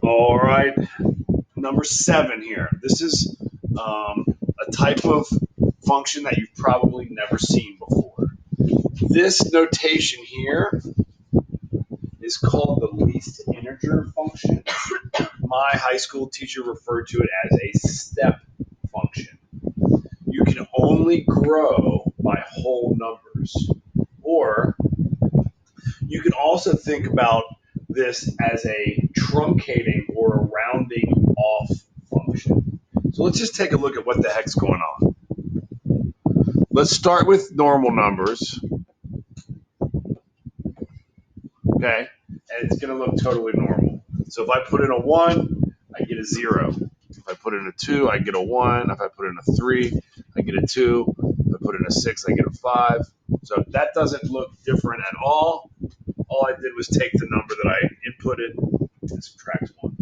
All right, number 7 here. This is a type of function that you've probably never seen before. This notation here is called the least integer function. My high school teacher referred to it as a step function. You can only grow by whole numbers. Or you can also think about this as a truncating or a rounding off function. So let's just take a look at what the heck's going on. Let's start with normal numbers. Okay, and it's going to look totally normal. So if I put in a 1, I get a 0. If I put in a 2, I get a 1. If I put in a 3, I get a 2. If I put in a 6, I get a 5. So that doesn't look different at all. All I did was take the number that I inputted and subtract 1.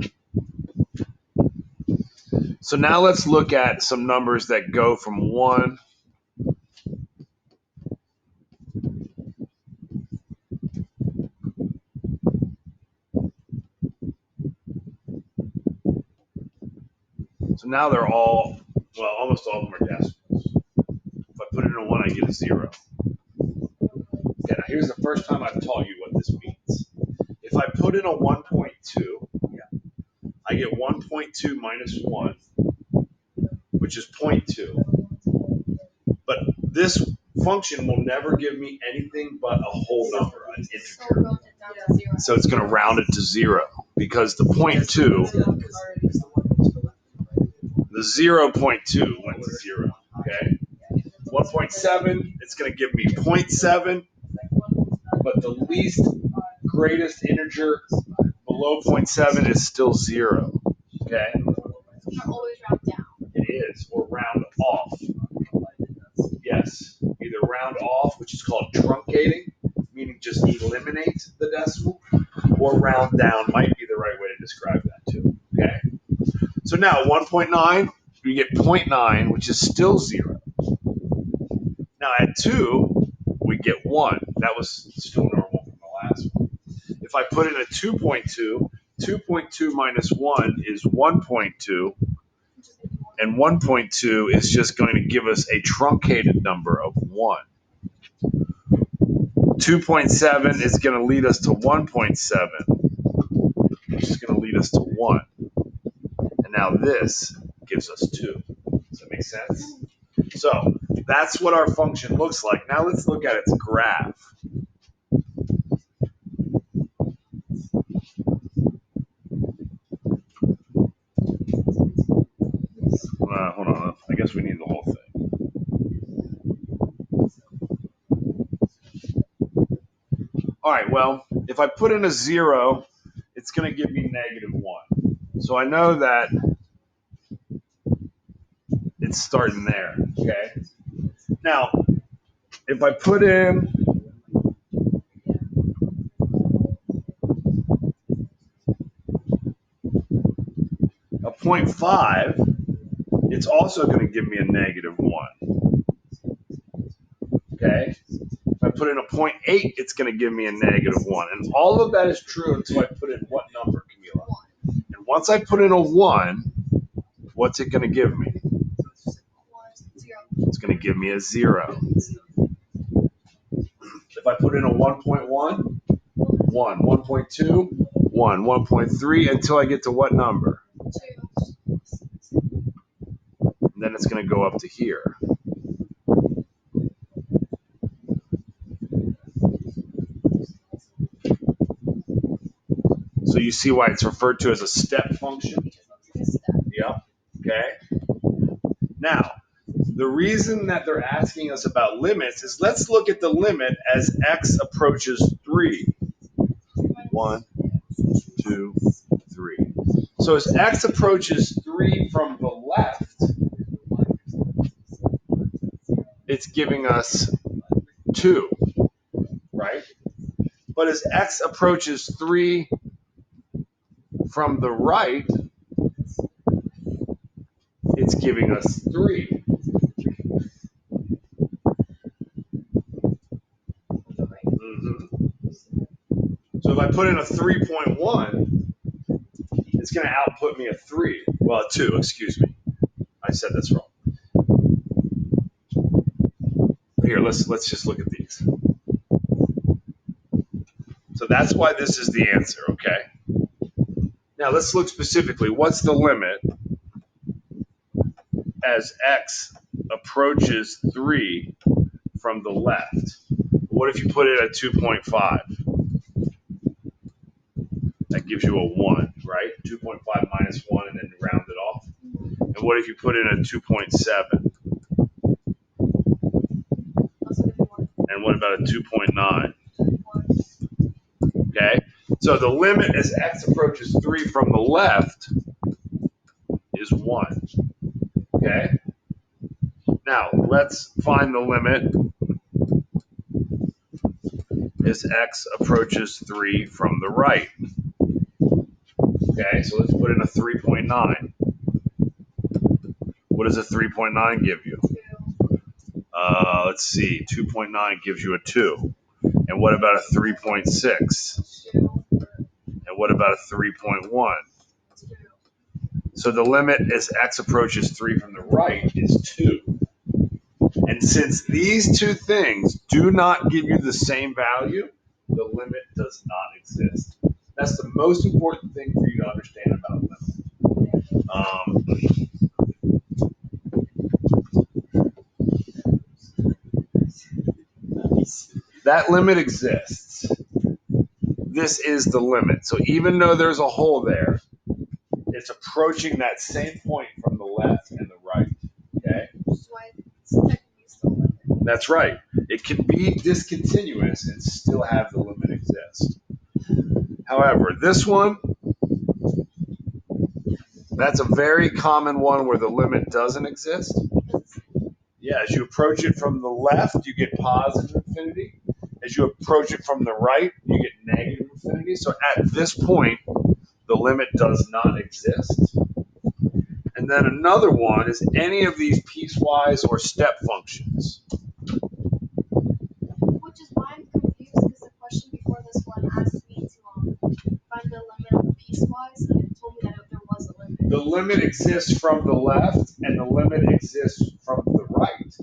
Okay. So now let's look at some numbers that go from 1 So now they're all, well, almost all of them are decimals. If I put in a 1, I get a 0. Okay, now here's the first time I've taught you what this means. If I put in a 1.2, I get 1.2 minus 1, which is 0.2. But this function will never give me anything but a whole number, an integer. So it's going to round it to 0 because the 0.2, the 0.2 went to 0. Okay. 1.7, it's going to give me 0.7, but the least greatest integer below 0.7 is still 0. Okay? Not always round down. It is, or round off. Yes, either round off, which is called truncating, meaning just eliminate the decimal, or round down might be the right way to describe that too. Okay? So now 1.9, we get 0.9, which is still 0. Now at 2, we get 1. That was still normal from the last one. If I put in a 2.2, 2.2 minus 1 is 1.2, and 1.2 is just going to give us a truncated number of 1. 2.7 is going to lead us to 1.7, which is going to lead us to 1. And now this gives us 2. Does that make sense? So that's what our function looks like. Now let's look at its graph. Hold on. I guess we need the whole thing. All right, well, if I put in a 0, it's going to give me -1. So I know that it's starting there, okay? Now, if I put in a 0.5, it's also going to give me a -1, okay? If I put in a 0.8, it's going to give me a -1. And all of that is true until I put in what number, Camila? And once I put in a 1, what's it going to give me? It's going to give me a 0. If I put in a 1.1, 1, 1.2, 1, 1.3, until I get to what number? 2. And then it's going to go up to here. So you see why it's referred to as a step function? Yep. Okay. Now, the reason that they're asking us about limits is let's look at the limit as x approaches 3. 1, 2, 3. So as x approaches 3 from the left, it's giving us 2, right? But as x approaches 3 from the right, it's giving us 3. So if I I put in a 3.1, it's going to output me a 3. Well, a 2, excuse me. I said that's wrong. Here, let's just look at these. So that's why this is the answer, okay? Now let's look specifically. What's the limit as x approaches 3 from the left? What if you put it at 2.5? That gives you a 1, right? 2.5 minus 1 and then round it off. And what if you put in a 2.7? And what about a 2.9? Okay? So the limit as x approaches 3 from the left is 1. Okay? Now, let's find the limit as x approaches 3 from the right. Okay, so let's put in a 3.9. What does a 3.9 give you? Let's see, 2.9 gives you a 2. And what about a 3.6? And what about a 3.1? So the limit as x approaches 3 from the right is 2. And since these two things do not give you the same value, the limit does not exist. That's the most important thing for you to understand about limit. That limit exists. This is the limit. So even though there's a hole there, it's approaching that same point from the left and the right. Okay? That's right. It can be discontinuous and still have the limit exist. However, this one, that's a very common one where the limit doesn't exist. Yeah, as you approach it from the left, you get positive infinity. As you approach it from the right, you get negative infinity. So at this point, the limit does not exist. And then another one is any of these piecewise or step functions. Which is why I'm confused because the question before this one asked me to find the limit of piecewise and it told me that there was a limit. The limit exists from the left and the limit exists from the right.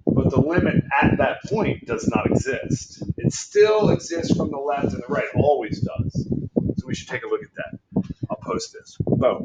But the limit at that point does not exist. It still exists from the left and the right, always does. So we should take a look at that. I'll post this. Boom.